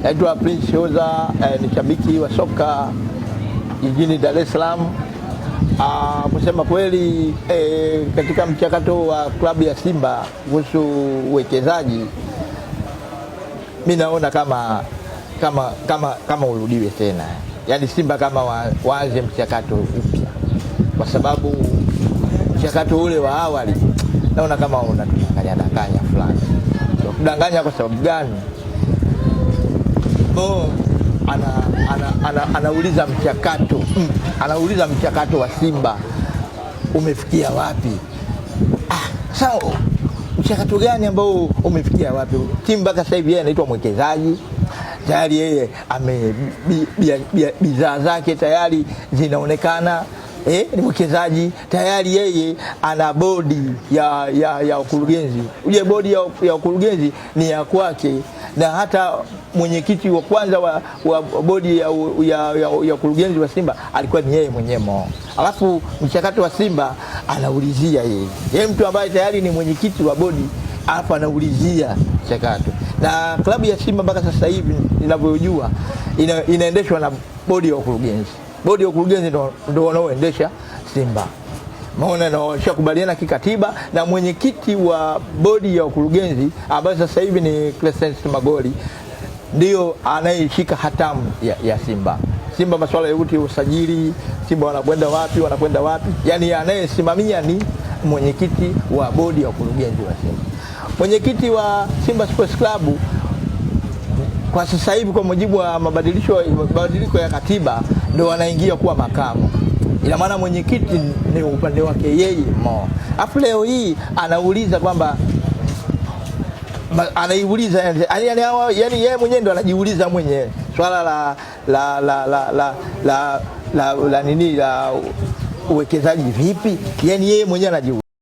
Naitwa Prince Oza, ni shabiki wa soka jijini Dar es Salaam. Kusema kweli, katika mchakato wa klabu ya Simba kuhusu uwekezaji, mimi naona kama urudiwe tena. Yaani Simba kama waanze mchakato upya, kwa sababu mchakato ule wa awali naona kama unadanganya fulani. Kudanganya kwa sababu gani? Anauliza mchakato wa Simba umefikia wapi? Sawa, mchakato gani ambao umefikia wapi? Simba sasa hivi yeye anaitwa mwekezaji tayari, yeye bidhaa zake tayari zinaonekana. Ni mwekezaji tayari, yeye ana bodi ya ukurugenzi. Ile bodi ya ukurugenzi ni ya kwake, na hata mwenyekiti wa kwanza wa bodi ya ukurugenzi wa Simba alikuwa ni yeye mwenyewe. Alafu mchakato wa Simba anaulizia yeye mtu ambaye tayari ni mwenyekiti wa bodi, alafu anaulizia mchakato. Na klabu ya Simba mpaka sasa hivi ninavyojua inaendeshwa na bodi ya ukurugenzi. Bodi ya ukurugenzi ndio wanaoendesha Simba. Maana washakubaliana kikatiba, na mwenyekiti wa bodi ya ukurugenzi ambaye sasa hivi ni Crescent Magoli ndio anayeshika hatamu ya Simba. Simba masuala yote ya usajili, Simba wanakwenda wapi, yani anayesimamia ni mwenyekiti wa bodi ya ukurugenzi wa Simba. Mwenyekiti wa Simba Sports Club kwa sasa hivi, kwa mujibu wa mabadiliko ya katiba, ndio anaingia kuwa makamu. Ina maana mwenyekiti ni upande wake yeye. Afu leo hii anauliza kwamba yani yeye mwenyewe ndo anajiuliza mwenyewe swala la uwekezaji vipi, yani yeye mwenyewe anajiuliza.